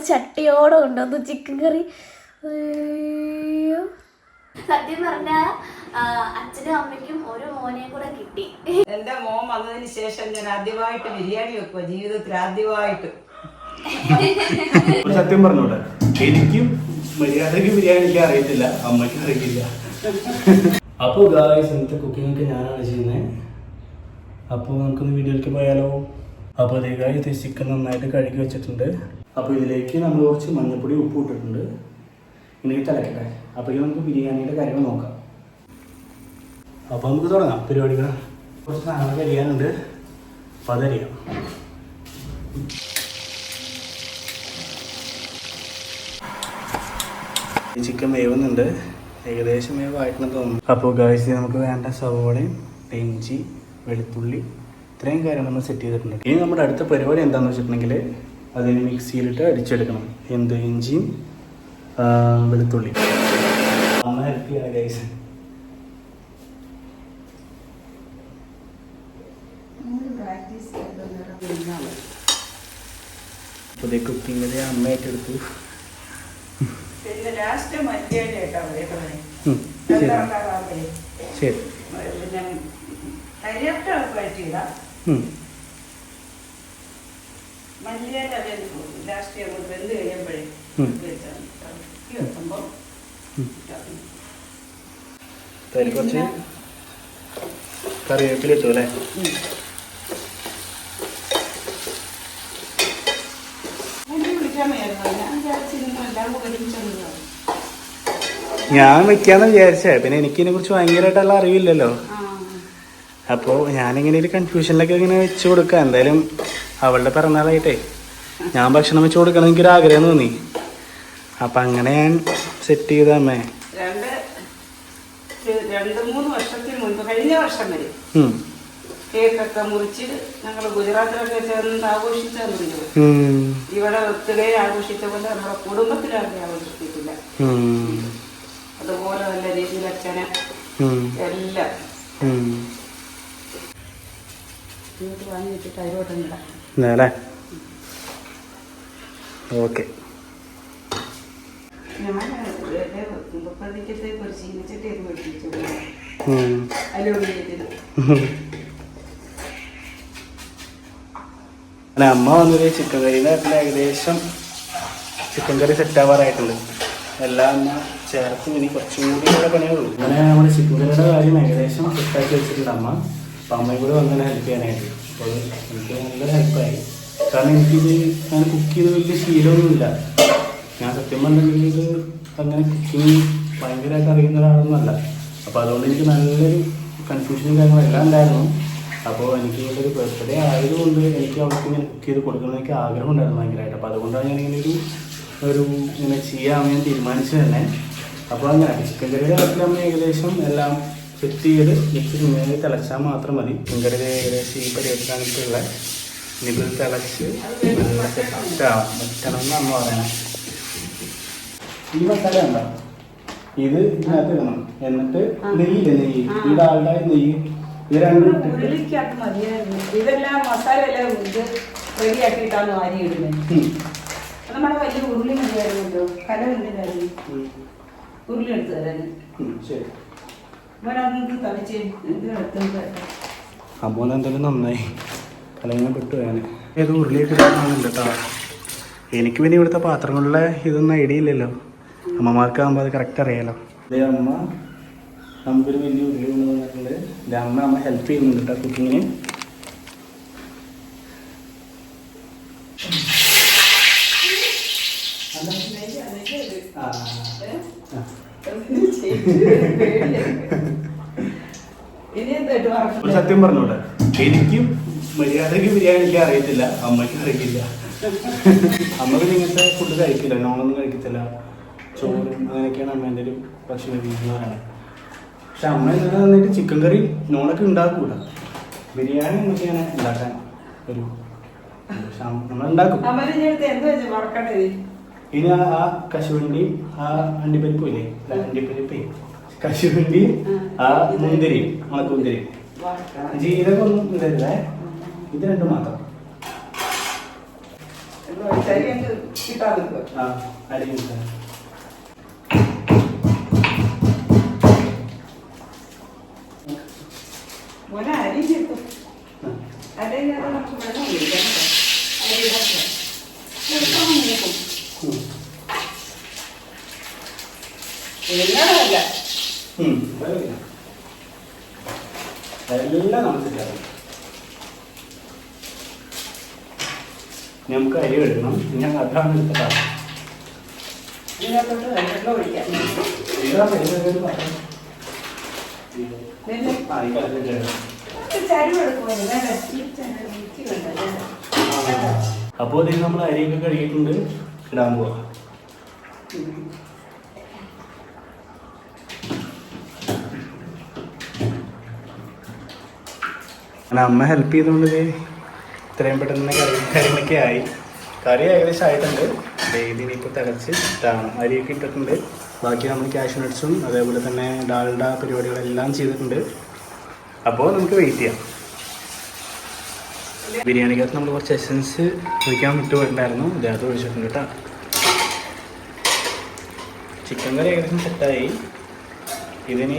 ചട്ടിയോടെ കൊണ്ടുവന്നു ചിക്കൻ കറി. സത്യം പറഞ്ഞ അച്ഛനും അമ്മയ്ക്കും ഒരു മോനെയും കൂടെ കിട്ടി. എന്റെ മോൻ വന്നതിന് ശേഷം ഞാൻ ആദ്യമായിട്ട് ബിരിയാണി വെക്കുക, ജീവിതത്തിൽ ആദ്യമായിട്ട്. സത്യം പറഞ്ഞോട്ടെ, എനിക്കും മര്യാദക്ക് ബിരിയാണി എനിക്ക് അറിയത്തില്ല, അമ്മയ്ക്കും അറിയില്ല. അപ്പോൾ ഗായ്സ്, ഇന്നത്തെ കുക്കിംഗ് ഒക്കെ ഞാനാണ് ചെയ്യുന്നത്. അപ്പോൾ നമുക്കൊന്ന് വീഡിയോയിലേക്ക് പോയാലോ. അപ്പോൾ അതേ ഗായ്സ്, ചിക്കൻ നന്നായിട്ട് കഴുകി വെച്ചിട്ടുണ്ട്. അപ്പോൾ ഇതിലേക്ക് നമ്മൾ കുറച്ച് മഞ്ഞൾപ്പൊടി, ഉപ്പ് ഇട്ടിട്ടുണ്ട്. ഇനി തിളക്കട്ടെ. അപ്പോഴേക്കും നമുക്ക് ബിരിയാണിയുടെ കാര്യങ്ങൾ നോക്കാം. അപ്പോൾ നമുക്ക് തുടങ്ങാം പരിപാടികൾ. കുറച്ച് സാധനങ്ങൾ അരിയാനുണ്ട്, അപ്പോൾ അതറിയാം. ചിക്കൻ വേവുന്നുണ്ട്, ഏകദേശം വേവായിട്ടെന്ന് തോന്നുന്നു. അപ്പോൾ ഗായ്സ്, നമുക്ക് വേണ്ട സവോളയും ഇഞ്ചി, വെളുത്തുള്ളി, ഇത്രയും കാര്യം നമ്മൾ സെറ്റ് ചെയ്തിട്ടുണ്ട്. ഇനി നമ്മുടെ അടുത്ത പരിപാടി എന്താണെന്ന് വെച്ചിട്ടുണ്ടെങ്കിൽ അതിന് മിക്സിയിലിട്ട് അടിച്ചെടുക്കണം. എന്ത് ഇഞ്ചിയും വെളുത്തുള്ളി. അമ്മ ഹെൽപ്പ് ചെയ്യാം ഗൈസ്. അപ്പോൾ ഇതേ കുക്കിങ്ങിൽ അമ്മയായിട്ട് എടുത്തു. ശരി. കുറച്ച് കറിവേപ്പില ഇട്ടു അല്ലേ? ഞാൻ വെക്കാന്ന് വിചാരിച്ചേ, പിന്നെ എനിക്കിതിനെ കുറിച്ച് ഭയങ്കരമായിട്ടുള്ള അറിവില്ലല്ലോ. അപ്പോൾ ഞാനിങ്ങനെ ഒരു കൺഫ്യൂഷനിലൊക്കെ ഇങ്ങനെ വെച്ച് കൊടുക്കാം. എന്തായാലും അവളുടെ പിറന്നാളായിട്ടേ ഞാൻ ഭക്ഷണം വെച്ച് കൊടുക്കണം എനിക്കൊരു ആഗ്രഹം തോന്നി. അപ്പം അങ്ങനെ ഞാൻ സെറ്റ് ചെയ്ത അമ്മേ. 2-3 വർഷത്തിന് മുൻപ്, കഴിഞ്ഞ വർഷം വരെ കേക്കൊക്കെ മുറിച്ച് ഞങ്ങൾ ഗുജറാത്തിലൊക്കെ ചേർന്ന് ആഘോഷിച്ചു. ഇവിടെ ഒത്തുകയെ ആഘോഷിച്ച പോലെ നമ്മുടെ കുടുംബത്തിലാകെ ആഘോഷിച്ചിട്ടില്ല. അതുപോലെ നല്ല രീതിയിൽ അച്ഛനെ എല്ലാം വാങ്ങി വെച്ചിട്ട് അതിലോട്ടുണ്ടാ. ഓക്കെ. ഞാൻ മുപ്പതിക്കത്തേക്ക് ഒരു ചീനച്ചട്ടി അത് മേടിച്ചു അലോടിയത്. അമ്മ വന്നത് ചിക്കൻ കറിയുടെ ഏകദേശം ചിക്കൻ കറി സെറ്റ് ആവാറായിട്ടുണ്ട്. എല്ലാം അമ്മ ചേർത്ത് ഇനി കുറച്ചും കൂടി കൂടെ പണിയുള്ളൂ. അങ്ങനെ നമ്മുടെ ചിക്കൻ കറിയുടെ കാര്യം ഏകദേശം സെറ്റാക്കി വെച്ചിട്ടുണ്ട് അമ്മ. അപ്പം അമ്മയും കൂടെ വന്നതിനെ ഹെൽപ്പ് ചെയ്യാനായിട്ട്. അപ്പോൾ എനിക്ക് നല്ലൊരു ഹെൽപ്പായി. കാരണം എനിക്കിത് അങ്ങനെ കുക്ക് ചെയ്ത് വലിയ ശീലമൊന്നുമില്ല. ഞാൻ സത്യം പറഞ്ഞിട്ടുണ്ടെങ്കിൽ അങ്ങനെ കുക്കിങ് ഭയങ്കരമായിട്ട് അറിയുന്ന ഒരാളൊന്നുമല്ല. അപ്പോൾ അതുകൊണ്ട് എനിക്ക് നല്ലൊരു കൺഫ്യൂഷനും കാര്യങ്ങളെല്ലാം ഉണ്ടായിരുന്നു. അപ്പോൾ എനിക്ക് ഇതിൻ്റെ ഒരു ബർത്ത്ഡേ ആയതുകൊണ്ട് എനിക്ക് അവർക്ക് ഇങ്ങനെ കുക്ക് ചെയ്ത് കൊടുക്കണമെന്ന് എനിക്ക് ആഗ്രഹം ഉണ്ടായിരുന്നു ഭയങ്കരമായിട്ട്. അപ്പോൾ അതുകൊണ്ടാണ് ഞാനിങ്ങനെ ഇങ്ങനെ ചെയ്യാൻ ഞാൻ തീരുമാനിച്ചത് തന്നെ. അപ്പോൾ അങ്ങനെ ചിക്കൻ കറിയുടെ കാര്യത്തിലമ്മ ഏകദേശം എല്ലാം സെറ്റ് ചെയ്ത് മിക്സ് ഇങ്ങനെ തിളച്ചാൽ മാത്രം മതി. ചിക്കൻ കറിയുടെ ഏകദേശം ഈ പരിപാടിക്കാണിട്ടുള്ള ഇനിയിപ്പോൾ തിളച്ച് നല്ല സെറ്റാവാം വെക്കണം എന്ന് അമ്മ പറയണം. ഈ മസാല ഉണ്ടോ, ഇത് ഇതിനകത്ത് ഇടണം. എന്നിട്ട് നെയ്യില്ലേ, നെയ്യ്, ഈ ഡാൽഡ നെയ്യ്, ഇത് രണ്ടും ഇതെല്ലാം മസാല എല്ലാം ഇത് റെഡിയാക്കിയിട്ടാണ് അരി ഇടുന്നത്. നമ്മുടെ വലിയ ഉരുളി മതിയായിരുന്നല്ലോ, കല എന്തിനായിരുന്നു ഉരുളി എടുത്ത് തരാൻ. ശരി. അമ്മ എന്തായാലും നന്നായി, അല്ലെങ്കിൽ പെട്ടുപോയാണ്. ഏത് ഉരുളിയൊക്കെ ഇടാനുണ്ട് കേട്ടോ. എനിക്ക് പിന്നെ ഇവിടുത്തെ പാത്രങ്ങളിലെ ഇതൊന്നും ഐഡിയ ഇല്ലല്ലോ. അമ്മമാർക്കാകുമ്പോൾ അത് കറക്റ്റ് അറിയാലോ. അതേ അമ്മ നമുക്കൊരു വലിയ ഉരുളി കൊണ്ട് വന്നിട്ടുണ്ട്. എൻ്റെ അമ്മ ഹെൽപ്പ് ചെയ്യുന്നുണ്ട് കേട്ടോ കുക്കിങ്ങിന്. സത്യം പറഞ്ഞോട്ടെ, എനിക്കും മര്യാദക്ക് ബിരിയാണി എനിക്ക് അറിയത്തില്ല, അമ്മയ്ക്കും അറിയില്ല. അമ്മ പിന്നെ ഇങ്ങനത്തെ ഫുഡ് കഴിക്കില്ല, നോണൊന്നും കഴിക്കത്തില്ല. ചോറും അങ്ങനെയൊക്കെയാണ് അമ്മേൻ്റെ ഒരു ഭക്ഷണ രീതി എന്ന് പറയുന്നത്. പക്ഷെ അമ്മ ഇന്നലെ വന്നിട്ട് ചിക്കൻ കറി നോണൊക്കെ ഉണ്ടാക്കൂല, ബിരിയാണി നമുക്ക് ഇങ്ങനെ ഉണ്ടാക്കാൻ ഒരു നമ്മൾ ഉണ്ടാക്കും. ഇനി ആ കശുവണ്ടിയും ആ അണ്ടിപ്പരിപ്പും ഇല്ലേ, അണ്ടിപ്പരിപ്പേ കശുവണ്ടിയും ആ മുന്തിരിയും ഉണക്കുമുന്തിരിയും ജീരകമൊന്നും ഇടരുതേ, ഇത് രണ്ടും മാത്രം. ശരി അങ്ങ് കിട്ടാൻ നിൽക്കുക. ആ അരി കിട്ടാൻ. മോനെ അരി കിട്ടും. അരി നമുക്ക് വെള്ളം ഒഴിക്കണം. അരി ഇടണം. എളുപ്പം മൂക്കും. എങ്ങനെയല്ല എല്ലാം നമുക്ക് കിട്ടാറുണ്ട്. നമുക്ക് അരി എടുക്കണം. പിന്നെ അതാണ് എടുത്തിട്ടാണ് ഇതിനകത്തോട്ട് വെള്ളം ഒഴിക്കാം. അപ്പോൾ ഇതിന് നമ്മൾ അരിയൊക്കെ കഴുകിയിട്ടുണ്ട്. ഇടാൻ പോവാം. അമ്മ ഹെൽപ്പ് ചെയ്തുകൊണ്ട് ഇത്രയും പെട്ടെന്ന് കാര്യങ്ങളൊക്കെ ആയി. കറി ഏകദേശം ആയിട്ടുണ്ട്. ഇതിനിപ്പോൾ തിളച്ച് ഇട്ടാണ്. അരിയൊക്കെ ഇട്ടിട്ടുണ്ട്. ബാക്കി നമ്മൾ ക്യാഷ്യൂ നട്ട്സും അതേപോലെ തന്നെ ഡാൽഡ പരിപാടികളെല്ലാം ചെയ്തിട്ടുണ്ട്. അപ്പോൾ നമുക്ക് വെയിറ്റ് ചെയ്യാം. ബിരിയാണിക്കകത്ത് നമ്മൾ കുറച്ച് എസൻസ് ഒഴിക്കാൻ വിട്ടുപോയിട്ടുണ്ടായിരുന്നു. ഇതിനകത്ത് ഒഴിച്ചിട്ടുണ്ട് കേട്ടോ. ചിക്കൻ കറി ഏകദേശം സെറ്റായി. ഇതിന്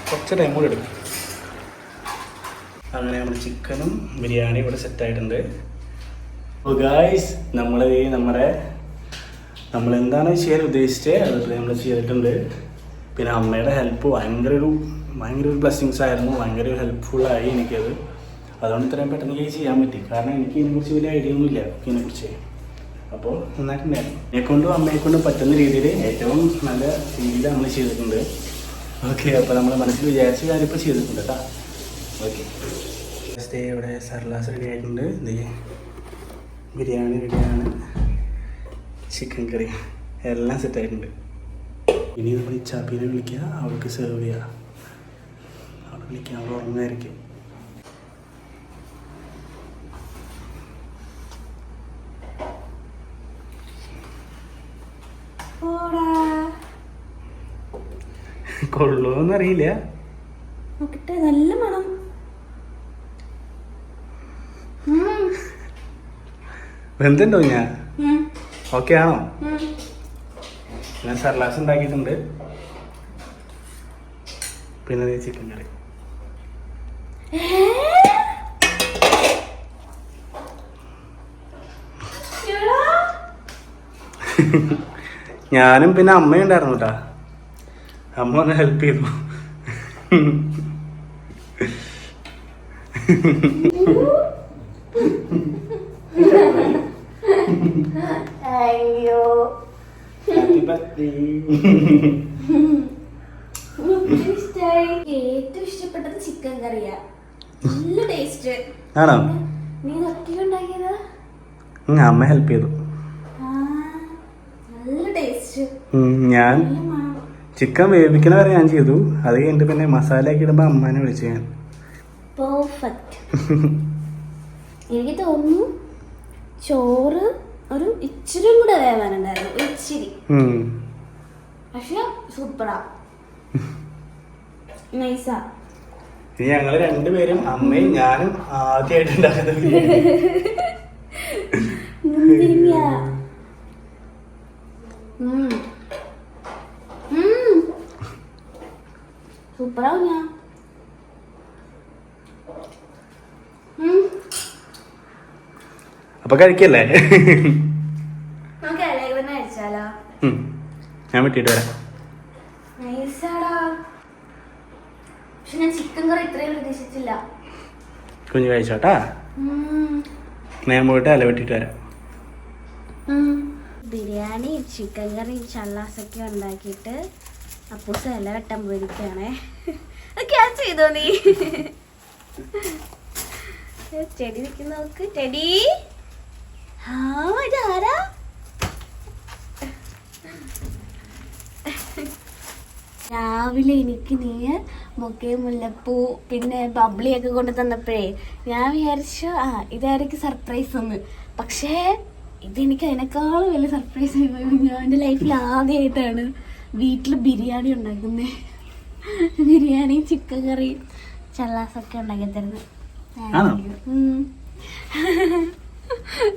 കുറച്ച് ടൈം കൂടെ എടുക്കും. അങ്ങനെ നമ്മുടെ ചിക്കനും ബിരിയാണി ഇവിടെ സെറ്റായിട്ടുണ്ട്. അപ്പോൾ ഗായ്സ് നമ്മളെന്താണ് ചെയ്യാൻ ഉദ്ദേശിച്ചത് അതൊക്കെ നമ്മൾ ചെയ്തിട്ടുണ്ട്. പിന്നെ അമ്മയുടെ ഹെൽപ്പ് ഭയങ്കര ഒരു ബ്ലെസ്സിങ്സ് ആയിരുന്നു. ഭയങ്കര ഹെൽപ്ഫുള്ളായി എനിക്കത്. അതുകൊണ്ട് ഇത്രയും പെട്ടെന്ന് എനിക്ക് ചെയ്യാൻ പറ്റി. കാരണം എനിക്ക് ഇതിനെക്കുറിച്ച് വലിയ ഐഡിയ ഒന്നുമില്ല ഇതിനെക്കുറിച്ച്. അപ്പോൾ നന്നായിട്ടുണ്ടായിരുന്നു. എന്നെക്കൊണ്ടും അമ്മയെക്കൊണ്ടും പറ്റുന്ന രീതിയിൽ ഏറ്റവും നല്ല രീതിയിൽ നമ്മൾ ചെയ്തിട്ടുണ്ട്. ഓക്കെ, അപ്പോൾ നമ്മൾ മനസ്സിൽ വിചാരിച്ച കാര്യം ഇപ്പോൾ ചെയ്തിട്ടുണ്ട് കേട്ടോ. ഓക്കെ, ഇവിടെ സർലാസ് റെഡി ആയിട്ടുണ്ട്. ബിരിയാണി റെഡിയാണ്. ചിക്കൻ കറി എല്ലാം സെറ്റായിട്ടുണ്ട്. ഇനി നമ്മൾ ഈ ചാപ്പീനെ വിളിക്കുക. അവൾക്ക് സെർവ് ചെയ്യുക. അവിടെ വിളിക്കുക. അവിടെ ഉറങ്ങായിരിക്കും. കൊള്ളുമെന്നറിയില്ല. നല്ല മണം. വെന്തുണ്ടോ? ഞാൻ ഓക്കെ ആണോ? ഞാൻ സർലാസ് ഉണ്ടാക്കിയിട്ടുണ്ട്. പിന്നെ ചിക്കൻ കറി. ഞാനും പിന്നെ അമ്മയും ഉണ്ടായിരുന്നു കേട്ടാ. അമ്മ ഒന്ന് ഹെൽപ്പ് ചെയ്തു. അയ്യോ, ഏറ്റവും ഇഷ്ടപ്പെട്ടത് ചിക്കൻ കറിയാ. നല്ല ടേസ്റ്റ്. ആണോ? നീ ഒറ്റയ്ക്ക് ഉണ്ടാക്കിയതാ? അമ്മ ഹെൽപ്പ് ചെയ്തു. നല്ല ടേസ്റ്റ്. ഞാൻ ചിക്കൻ വേവിക്കണ വരെ ഞാൻ ചെയ്തു. അത് കഴിഞ്ഞിട്ട് പിന്നെ മസാല ഒക്കെ ഇടുമ്പോ അമ്മനെ വിളിച്ചു ഞാൻ. പെർഫെക്റ്റ്. എനിക്ക് തോന്നുന്നു ചോറ് ഒരു ഇച്ചിരി കൂടെ വേവാനുണ്ടായിരുന്നു. ഇച്ചിരി. പക്ഷെ സൂപ്പറാ, നൈസാ. ഞങ്ങള് രണ്ടുപേരും അമ്മയും ഞാനും ആദ്യമായിട്ട് ഉണ്ടാക്കുന്നത് സൂപ്പറാവും. ഞാൻ അപ്പൊ കഴിക്കല്ലേ? നമുക്ക് ഇലയിൽ തന്നെ കഴിച്ചാലോ? ഞാൻ വിട്ടിട്ട് വരാം. നൈസാടാ. പക്ഷെ ഞാൻ ചിക്കൻ കറി ഇത്രയും പ്രതീക്ഷിച്ചില്ല. കുഞ്ഞു കഴിച്ചോട്ടാ. ഞാൻ പോയിട്ട് ഇല വെട്ടിട്ട് വരാം. ബിരിയാണി ചിക്കൻ കറി ചള്ളാസൊക്കെ ഉണ്ടാക്കിയിട്ട് അപ്പൂസ് ഇല വെട്ടാൻ പോയിരിക്കുകയാണേ. ക്യാച്ച് ചെയ്തോ നീ? ചെടി നിൽക്കുന്ന നോക്ക്. ചെടി ഇതാരാ? രാവിലെ എനിക്ക് നീ ബൊക്കയും മുല്ലപ്പൂ പിന്നെ ബബ്ലിയൊക്കെ കൊണ്ട് തന്നപ്പോഴേ ഞാൻ വിചാരിച്ചു ഇതായിരിക്കും സർപ്രൈസ് ഒന്ന്. പക്ഷേ ഇതെനിക്ക് അതിനേക്കാളും വലിയ സർപ്രൈസ് ആയി പോയി. ഞാൻ എൻ്റെ ലൈഫിൽ ആദ്യമായിട്ടാണ് വീട്ടിൽ ബിരിയാണി ഉണ്ടാക്കുന്നത്. ബിരിയാണി ചിക്കൻ കറി ചള്ളാസൊക്കെ ഉണ്ടാക്കി തരുന്നത്.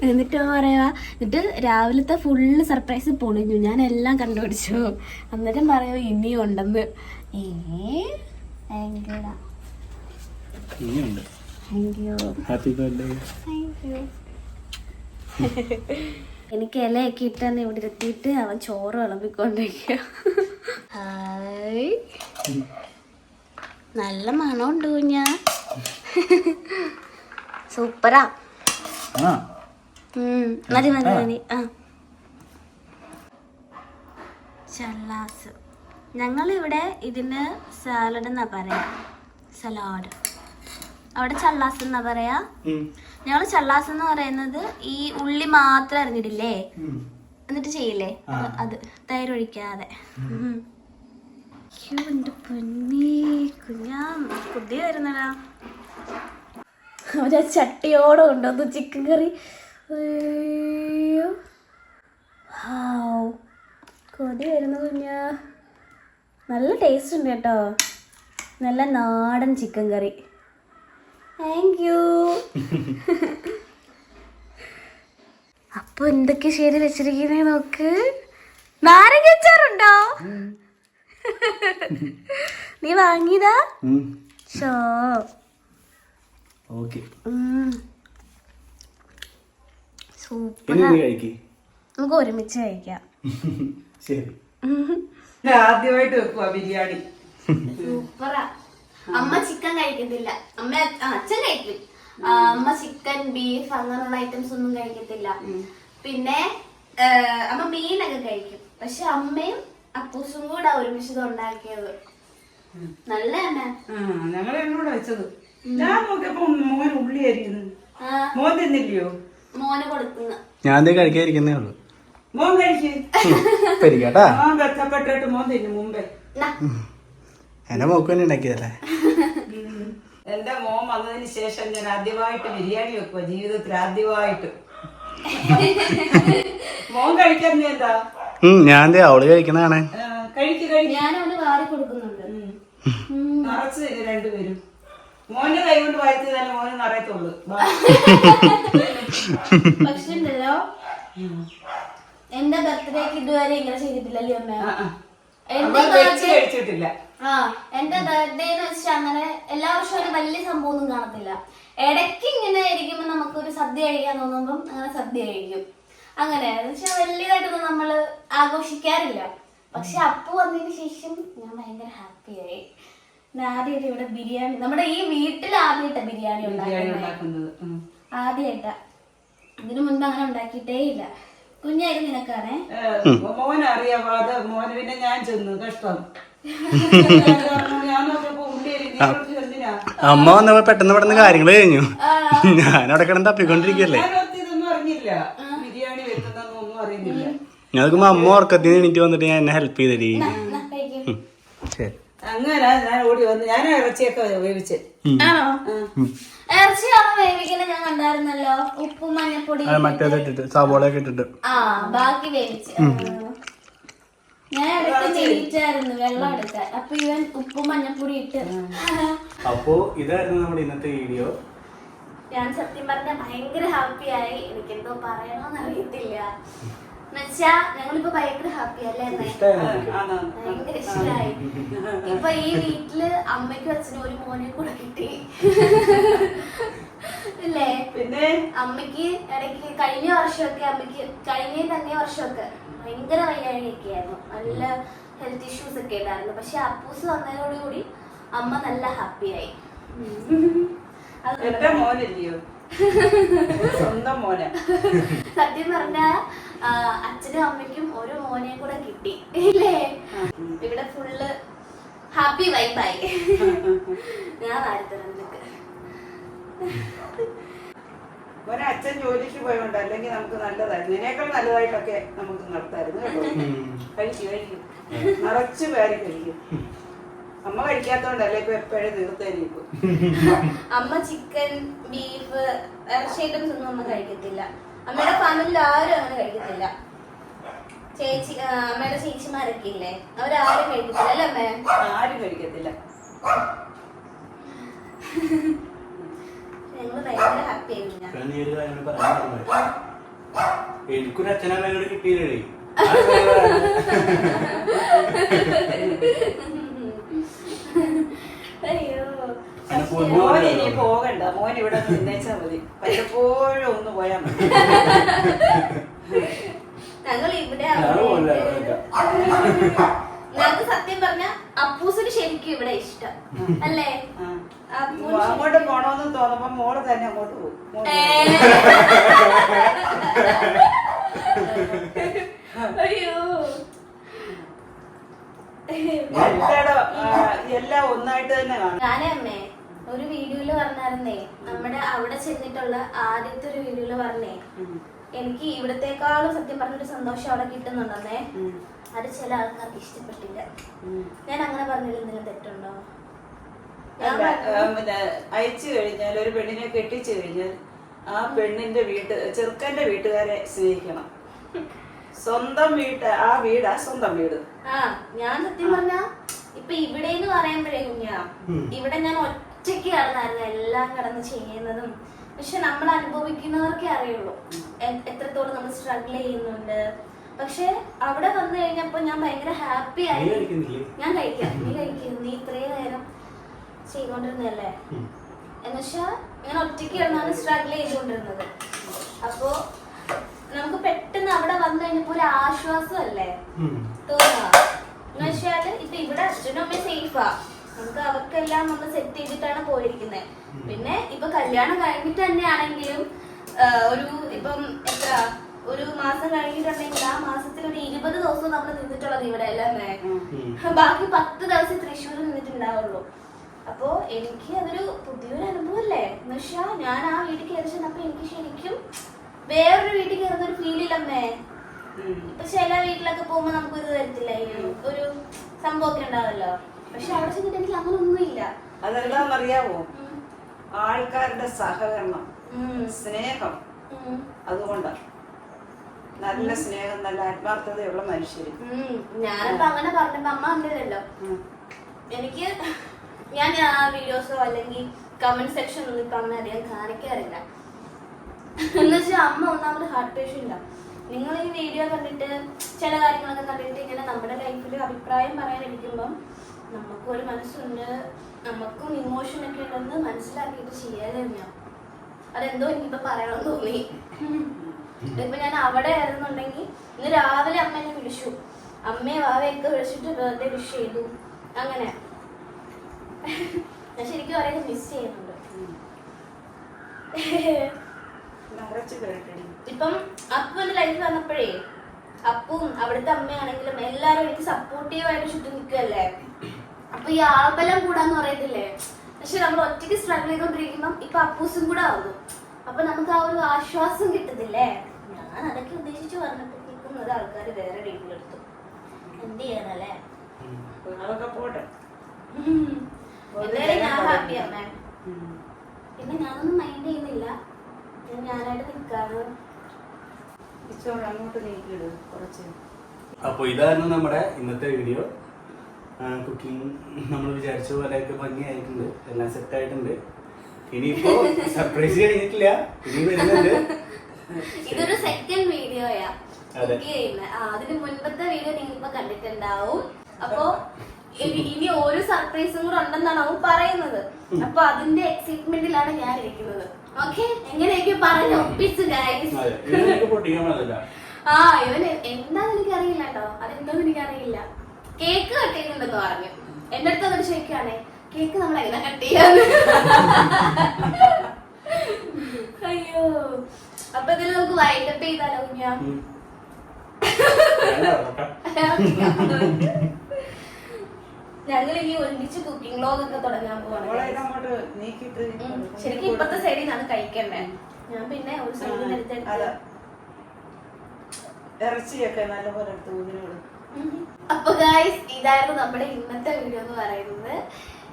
എന്നിട്ട് പറയാ, എന്നിട്ട് രാവിലത്തെ ഫുള്ള് സർപ്രൈസ് പൊളിഞ്ഞു, ഞാൻ എല്ലാം കണ്ടുപിടിച്ചു. അന്നേരം പറയൂ ഇനിയും ഉണ്ടെന്ന്. Happy birthday. എനിക്ക് ഇലയൊക്കെ ഇട്ടാന്ന് ഇവിടെ എത്തിയിട്ട് അവൻ ചോറ് വിളമ്പിക്കൊണ്ടിരിക്കുക. ഹായ്, നല്ല മണമുണ്ട് കുഞ്ഞാ. സൂപ്പറാ. മതി മതി മതി. ചല്ലാസ്, ഞങ്ങളിവിടെ ഇതിന് സാലഡ് എന്നാ പറയാ. സലാഡ്, അവിടെ ചല്ലാസ് എന്നാ പറയാ. ഞങ്ങള് ചല്ലാസ് എന്ന് പറയുന്നത് ഈ ഉള്ളി മാത്രം അറിഞ്ഞിട്ടില്ലേ, എന്നിട്ട് ചെയ്യില്ലേ അത്, തൈര് ഒഴിക്കാതെ. എന്റെ പൊന്നേ കുഞ്ഞാ, പുതിയ വരുന്നടാ. അവരാ ചട്ടിയോടെ കൊണ്ടുവന്നു ചിക്കൻ കറി. കൊതി വരുന്നു കുഞ്ഞാ. നല്ല ടേസ്റ്റ് ഉണ്ട് കേട്ടോ, നല്ല നാടൻ ചിക്കൻ കറി. Thank you. അപ്പൊ എന്തൊക്കെ ശരി വെച്ചിരിക്കുന്നേ നോക്ക്. നാരങ്ങ അച്ചാറുണ്ടോ? നീ വാങ്ങിയതാ? ഷോ. സൂപ്പർ. നമുക്ക് ഒരുമിച്ച് കഴിക്കാം. ആദ്യമായിട്ട് വെക്കുവാ ബിരിയാണി. സൂപ്പറാ. അമ്മ ചിക്കൻ കഴിക്കത്തില്ല, അച്ഛൻ കഴിക്കും. അമ്മ ചിക്കൻ, ബീഫ് അങ്ങനെയുള്ള ഐറ്റംസ് ഒന്നും കഴിക്കത്തില്ല. പിന്നെ അമ്മ മീനൊക്കെ കഴിക്കും. പക്ഷെ അമ്മയും അപ്പൂസും കൂടെ ഒരുമിച്ച് ഉണ്ടാക്കിയത് നല്ല ഞങ്ങൾ എന്നോട് വെച്ചത്. ഞാൻ നോക്കിയപ്പോ മോൻ ഉള്ളി ആയിരിക്കുന്നു. മോൻ തിന്നില്ലയോ? മോന് കൊടുക്കുന്ന ഞാൻ കഴിക്കാതിരിക്കുന്നേ ഉള്ളൂ. മോൻ കഴിക്കേ, മോൻ കഷ്ടപ്പെട്ടിട്ട് മോൻ തിന്നു മുമ്പേ. എന്റെ മോക്ക് തന്നെ ഉണ്ടാക്കിയതല്ലേ. എന്റെ മോൻ വന്നതിന് ശേഷം ഞാൻ ആദ്യമായിട്ട് ബിരിയാണി വെക്കുക, ജീവിതത്തിൽ ആദ്യമായിട്ട്. മോൻ കഴിക്കാൻ എന്താ? ഞാൻ അവള് കഴിക്കുന്നതാണ്. നിറച്ച് രണ്ടുപേരും. മോന്റെ കൈ കൊണ്ട് വായിച്ചു തന്നെ മോന് നിറയത്തുള്ളൂ. പക്ഷെ ഉണ്ടല്ലോ, എന്റെ ബർത്ത്ഡേക്ക് ഇതുവരെ ഇങ്ങനെ ചെയ്തിട്ടില്ലല്ലോ അമ്മ. കഴിച്ചിട്ടില്ല. എന്റെ ബർത്ത്ഡേ എന്ന് വെച്ചാൽ അങ്ങനെ എല്ലാ വർഷവും ഒരു വലിയ സംഭവം ഒന്നും കാണത്തില്ല. ഇടയ്ക്ക് ഇങ്ങനെ ഇരിക്കുമ്പോ നമുക്കൊരു സദ്യ കഴിക്കാൻ തോന്നുമ്പം അങ്ങനെ സദ്യ കഴിക്കും. അങ്ങനെ വലിയതായിട്ടൊന്നും നമ്മള് ആഘോഷിക്കാറില്ല. പക്ഷെ അപ്പു വന്നതിന് ശേഷം ഞാൻ ഭയങ്കര ഹാപ്പിയായി. ആദ്യമായിട്ട് ഇവിടെ ബിരിയാണി, നമ്മുടെ ഈ വീട്ടിൽ ആദ്യമായിട്ടാ ബിരിയാണി ഉണ്ടാക്കുന്നത്. ആദ്യമായിട്ടാ, ഇതിനു മുൻപ് അങ്ങനെ ഉണ്ടാക്കിയിട്ടേ ഇല്ല. കുഞ്ഞായിരുന്നു നിനക്കാണേ. മോനറിയാം അത്. മോന് പിന്നെ ഞാൻ ചെന്നു കഷ്ടം. അമ്മ വന്നപ്പോ പെട്ടെന്ന് പെട്ടെന്ന് കാര്യങ്ങൾ കഴിഞ്ഞു. ഞാനവിടെ കിടന്ന് തപ്പിക്കൊണ്ടിരിക്കല്ലേ. ബിരിയാണി വെക്കുന്നൊന്നും അറിയുന്നില്ല. ഞാൻ നോക്കുമ്പോ അമ്മ ഉറക്കത്തിന് എണീറ്റ് വന്നിട്ട് ഞാൻ എന്നെ ഹെൽപ്പ് ചെയ്തടി. ശരി, അങ്ങനെ ഞാൻ ഓടി വന്ന് ഞാൻ ഇറച്ചിയൊക്കെ വേവിച്ച്. ഞാൻ കണ്ടായിരുന്നല്ലോ, ഉപ്പും മഞ്ഞപ്പൊടി മറ്റേത് ഇട്ടിട്ട് സവോളയൊക്കെ ഇട്ടിട്ട് ബാക്കി വേവിച്ച്. ഞാൻ ഇടയ്ക്ക് നെയ്റ്റായിരുന്നു വെള്ളം എടുക്കാൻ. അപ്പൊ ഇവൻ ഉപ്പും മഞ്ഞപ്പൊടി ഇട്ട്. അപ്പോ ഇതായിരുന്നു നമ്മുടെ ഇന്നത്തെ വീഡിയോ. ഞാൻ സത്യം പറഞ്ഞ ഭയങ്കര ഹാപ്പിയായി. എനിക്കെന്തോ പറയണോന്ന് അറിയത്തില്ല. എന്നുവെച്ചാ ഞങ്ങളിപ്പോ ഭയങ്കര ഹാപ്പി അല്ലേ, ഭയങ്കര ഇഷ്ടമായി. ഇപ്പൊ ഈ വീട്ടില് അമ്മയ്ക്കും അച്ഛനും ഒരു മോനെ കൂടെ കിട്ടി അല്ലേ. പിന്നെ അമ്മയ്ക്ക് ഇടയ്ക്ക് കഴിഞ്ഞ വർഷമൊക്കെ, അമ്മയ്ക്ക് കഴിഞ്ഞ വർഷമൊക്കെ ഭയങ്കര വയ്യാഴിയൊക്കെ ആയിരുന്നു, നല്ല ഹെൽത്ത് ഇഷ്യൂസ് ഒക്കെ ഉണ്ടായിരുന്നു. പക്ഷെ അപ്പൂസ് വന്നതോടുകൂടി അമ്മ നല്ല ഹാപ്പിയായി. സത്യം പറഞ്ഞ അച്ഛനും അമ്മയ്ക്കും ഒരു മോനെ കൂടെ കിട്ടി ഇല്ലേ. ഇവിടെ ഫുള്ള് ഹാപ്പി വൈബായി. ഞാൻ വാരിത്തരാം നിനക്ക്. ഒരച്ഛൻ ജോലിക്ക് പോയോണ്ട്, അല്ലെങ്കിൽ നമുക്ക് നല്ലതായിരുന്നു. ഇതിനേക്കാൾ നല്ലതായിട്ടൊക്കെ നമുക്ക് നടത്തായിരുന്നു കേട്ടോ. കഴിക്കും നിറച്ച് പേര് കഴിക്കും. അമ്മ കഴിക്കാത്തോണ്ടല്ലേ ഇപ്പൊ എപ്പോഴും തീർത്തേനിപ്പോ. അമ്മ ചിക്കൻ, ബീഫ്, ഇറച്ചി ഐറ്റംസ് ഒന്നും അമ്മ കഴിക്കത്തില്ല. അമ്മയുടെ ഫാമിലിയിൽ ആരും അങ്ങനെ കഴിക്കത്തില്ല. ചേച്ചി, അമ്മയുടെ ചേച്ചിമാരൊക്കെ ഇല്ലേ, അവരാരും കഴിക്കത്തില്ല അല്ലേ അമ്മ? ആരും കഴിക്കത്തില്ല. ഞങ്ങൾ ഭയങ്കര ഹാപ്പി ആയിരുന്നു. ഞാൻ നീ ഒരു കാര്യം പറയാൻ എനിക്കൊരു അച്ഛനമ്മ കൂടി കിട്ടിയില്ലേ. അയ്യോ മോൻ ഇനി പോകണ്ട, മോൻ ഇവിടെ നിന്നേച്ചാ മതി, പലപ്പോഴും ഒന്ന് പോയാ മതി. ഞങ്ങൾ ഇവിടെ ഞങ്ങൾക്ക് സത്യം പറഞ്ഞ അപ്പൂസിന് ശരിക്കും ഇവിടെ ഇഷ്ടം അല്ലേ? അങ്ങോട്ട് പോണോന്ന് തോന്നുമ്പോ മോള് തന്നെ അങ്ങോട്ട് പോകും. അയ്യോ എല്ലാം ഒന്നായിട്ട് തന്നെ കാണും. ഞാനേ അമ്മേ ഒരു വീഡിയോയില് പറഞ്ഞായിരുന്നേ, നമ്മുടെ അവിടെ ചെന്നിട്ടുള്ള ആദ്യത്തെ ഒരു വീഡിയോയില് പറഞ്ഞേ എനിക്ക് ഇവിടത്തെക്കാളും സത്യം പറഞ്ഞൊരു സന്തോഷം അവിടെ കിട്ടുന്നുണ്ടെന്നേ. അത് ചില ആൾക്കാർക്ക് ഇഷ്ടപ്പെട്ടില്ല. ഞാൻ അങ്ങനെ പറഞ്ഞതിൽ എന്തെങ്കിലും തെറ്റുണ്ടോ? അയച്ചു കഴിഞ്ഞാൽ ഒരു പെണ്ണിനെ കെട്ടിച്ചു കഴിഞ്ഞാൽ ആ പെണ്ണിന്റെ ചെറുക്കന്റെ വീട്ടുകാരെ സ്നേഹിക്കണം. സ്വന്തം ആ വീടാ സ്വന്തം വീട്. ഞാൻ സത്യം പറഞ്ഞ ഇപ്പൊ ഇവിടെ എന്ന് പറയുമ്പോഴേ കുഞ്ഞാ, ഇവിടെ ഞാൻ ഒറ്റയ്ക്ക് കടന്നായിരുന്നു എല്ലാം കടന്ന് ചെയ്യുന്നതും. പക്ഷെ നമ്മൾ അനുഭവിക്കുന്നവർക്കേ അറിയുള്ളൂ എത്രത്തോളം നമ്മൾ സ്ട്രഗിൾ ചെയ്യുന്നുണ്ട്. പക്ഷെ അവിടെ വന്നു കഴിഞ്ഞപ്പോ ഞാൻ ഭയങ്കര ഹാപ്പി ആയി. ഞാൻ കഴിക്കാം, നീ കഴിക്കും, നീ ഇത്രയും നേരം ചെയ്തോണ്ടിരുന്നല്ലേ. എന്നുവെച്ചാ ഞാൻ ഒറ്റയ്ക്ക് കിടന്നാണ് സ്ട്രഗിൾ ചെയ്തുകൊണ്ടിരുന്നത്. അപ്പോ നമുക്ക് പെട്ടെന്ന് അവിടെ വന്നു കഴിഞ്ഞപ്പോ ഒരു ആശ്വാസം അല്ലേ തോന്നുക. എന്ന് വെച്ചാല് ഇപ്പൊ ഇവിടെ അച്ഛനും അമ്മയും സേഫാ, നമുക്ക് അവർക്കെല്ലാം നമ്മൾ സെറ്റ് ചെയ്തിട്ടാണ് പോയിരിക്കുന്നത്. പിന്നെ ഇപ്പൊ കല്യാണം കഴിഞ്ഞിട്ട് തന്നെയാണെങ്കിലും ഇപ്പം എത്ര ഒരു മാസം കഴിഞ്ഞിട്ടുണ്ടെങ്കിൽ ആ മാസത്തിൽ ഒരു 20 ദിവസം നമ്മൾ നിന്നിട്ടുള്ളത് ഇവിടെ അല്ലേ. ബാക്കി 10 ദിവസം തൃശ്ശൂരിൽ നിന്നിട്ടുണ്ടാവുള്ളൂ. അപ്പോ എനിക്ക് അതൊരു പുതിയൊരു അനുഭവം അല്ലേ. എന്നുവെച്ചാ ഞാൻ ആ വീട്ടിൽ കയറി ചെന്നപ്പോ എനിക്ക് ശരിക്കും വേറൊരു വീട്ടിൽ കയറുന്ന ഒരു ഫീൽ ഇല്ലമ്മേ. ഇപ്പൊ ചില വീട്ടിലൊക്കെ പോകുമ്പോ നമുക്ക് ഇത് തരത്തില്ല, ഒരു സംഭവമൊക്കെ ഉണ്ടാവല്ലോ. പക്ഷെ അവിടെ ചെന്നിട്ട് എനിക്ക് അങ്ങനെ ഒന്നുമില്ല. അതെല്ലാം അറിയാവോ? ആൾക്കാരുടെ സഹകരണം, സ്നേഹം. അതുകൊണ്ടാണ് നല്ല സ്നേഹം, നല്ല ആത്മാർത്ഥതയുള്ള മനുഷ്യര്. ഞാനിപ്പോ അങ്ങനെ പറഞ്ഞപ്പോ അമ്മ കണ്ടില്ലല്ലോ. എനിക്ക് ഞാൻ ആ വീഡിയോസോ അല്ലെങ്കിൽ കമന്റ് സെക്ഷൻ ഒന്നും ഇപ്പൊ അങ്ങനെ അധികം കാണിക്കാറില്ല. എന്നുവെച്ചാൽ അമ്മ ഒന്നാമത് ഹാർട്ട് പേഷ്യന്റാ. നിങ്ങൾ ഈ വീഡിയോ കണ്ടിട്ട് ചില കാര്യങ്ങളൊക്കെ കണ്ടിട്ട് ഇങ്ങനെ നമ്മുടെ ലൈഫിൽ അഭിപ്രായം പറയാനിരിക്കുമ്പം നമുക്കും ഒരു മനസ്സുണ്ട്, നമുക്കും ഇമോഷൻ ഒക്കെ ഉണ്ടെന്ന് മനസ്സിലാക്കിയിട്ട് ചെയ്യാതെ തന്നെയാണ്. അതെന്തോ എനിക്കിപ്പോ പറയണമെന്ന് തോന്നി. ഇപ്പൊ ഞാൻ അവിടെ ആയിരുന്നുണ്ടെങ്കിൽ ഇന്ന് രാവിലെ അമ്മ എന്നെ വിളിച്ചു, അമ്മയെ വാവയൊക്കെ വിളിച്ചിട്ട് ബർത്ത്ഡേ വിഷ് ചെയ്തു. അങ്ങനെ ഞാൻ ശരിക്കും പറയുന്നത് മിസ് ചെയ്യുന്നുണ്ട്. ഇപ്പം അപ്പു എന്റെ ലൈഫിൽ വന്നപ്പോഴേ അപ്പും അവിടുത്തെ അമ്മയാണെങ്കിലും എല്ലാരും എനിക്ക് സപ്പോർട്ടീവായിട്ട് ചുറ്റും നിൽക്കുകയല്ലേ. അപ്പൊ ഈ ആൾബലം കൂടാന്ന് പറയത്തില്ലേ. പക്ഷെ നമ്മൾ ഒറ്റയ്ക്ക് സ്ട്രഗിൾ ചെയ്തോണ്ടിരിക്കുമ്പം ഇപ്പൊ അപ്പൂസും കൂടെ ആവുന്നു. അപ്പൊ നമുക്ക് ആ ഒരു ആശ്വാസം കിട്ടുന്നില്ലേ. ഞാൻ അതൊക്കെ ഉദ്ദേശിച്ച് പറഞ്ഞപ്പോഴേക്കും ഒരു ആൾക്കാർ വേറെ രീതിയിലെടുത്തു. എന്ത് ചെയ്യാനല്ലേ. പോട്ടെ. എന്തായാലും ഞാൻ ഹാപ്പി അമ്മ. പിന്നെ ഞാനൊന്നും മൈൻഡ് ചെയ്യുന്നില്ല, ഞാനായിട്ട് നിൽക്കാണ്. അപ്പൊ ഇതായിരുന്നു നമ്മുടെ ഇന്നത്തെ വീഡിയോ. കുക്കിംഗ് നമ്മൾ വിചാരിച്ച പോലെയൊക്കെ ഭംഗിയായിട്ടുണ്ട്, എല്ലാം സെറ്റ് ആയിട്ടുണ്ട്. ഇനിയിപ്പോ സർപ്രൈസ് കഴിഞ്ഞിട്ടില്ല, ഇനി വരുന്നുണ്ട്. ഇതൊരു സെക്കൻഡ് വീഡിയോയാ കുക്ക് ചെയ്യുന്നത്. അതിന് മുൻപത്തെ വീഡിയോ നിങ്ങളിപ്പോ കണ്ടിട്ടുണ്ടാവും. അപ്പൊ ഇനി ഒരു സർപ്രൈസും കൂടെ ഉണ്ടെന്നാണ് അവൻ പറയുന്നത്. അപ്പൊ അതിന്റെ എക്സൈറ്റ്മെന്റിലാണ് ഞാൻ ഇരിക്കുന്നത്. ഓക്കെ, എങ്ങനെയൊക്കെ പറഞ്ഞു ഒപ്പിച്ചു ഗൈസ്. ഇവന് എന്താന്ന് എനിക്കറിയില്ല കേട്ടോ, അതെന്താന്ന് എനിക്കറിയില്ല. കേക്ക് കട്ട് ചെയ്യുന്നുണ്ടെന്ന് പറഞ്ഞു. എന്റെ അടുത്ത് അതൊരു ചോദിക്കുകയാണേ, കേക്ക് നമ്മൾ എങ്ങനെ കട്ട് ചെയ്യാന്ന്. അയ്യോ, അപ്പൊ ഇതിൽ നമുക്ക് വൈൻഡപ്പ് ചെയ്താലോ കുഞ്ഞാ? ഞങ്ങൾ ഇനി ഒരുമിച്ച് കുക്കിംഗ് വ്ലോഗ് ഒക്കെ തുടങ്ങാൻ പോവാണ്. ശരിക്കും ഇപ്പത്തെ സൈഡിൽ നിന്നാണ് കഴിക്കണ്ടേ. ഞാൻ പിന്നെ ഒരു സൈഡിൽ എടുത്തെടുത്ത് ഇറച്ചിയൊക്കെ നല്ലപോലെ എടുത്ത്. അപ്പൊ ഗൈസ്, ഇതായിരുന്നു നമ്മുടെ ഇന്നത്തെ വീഡിയോ എന്ന് പറയുന്നത്.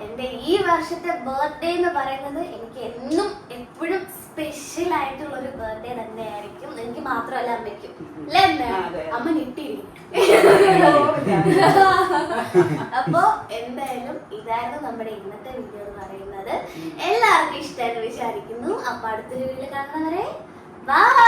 എന്റെ ഈ വർഷത്തെ ബർത്ത്ഡേ എന്ന് പറയുന്നത് എനിക്ക് എന്നും എപ്പോഴും സ്പെഷ്യൽ ആയിട്ടുള്ള ഒരു ബർത്ത്ഡേ തന്നെയായിരിക്കും. എനിക്ക് മാത്രമല്ല അമ്മയ്ക്കും അല്ലേ അമ്മ? അമ്മ ഞെട്ടിരി. അപ്പൊ എന്തായാലും ഇതായിരുന്നു നമ്മുടെ ഇന്നത്തെ വീഡിയോ എന്ന് പറയുന്നത്. എല്ലാവർക്കും ഇഷ്ടമായിട്ട് വിചാരിക്കുന്നു. അപ്പൊ അടുത്തൊരു വീഡിയോ കാണുന്നവരെ ബൈ.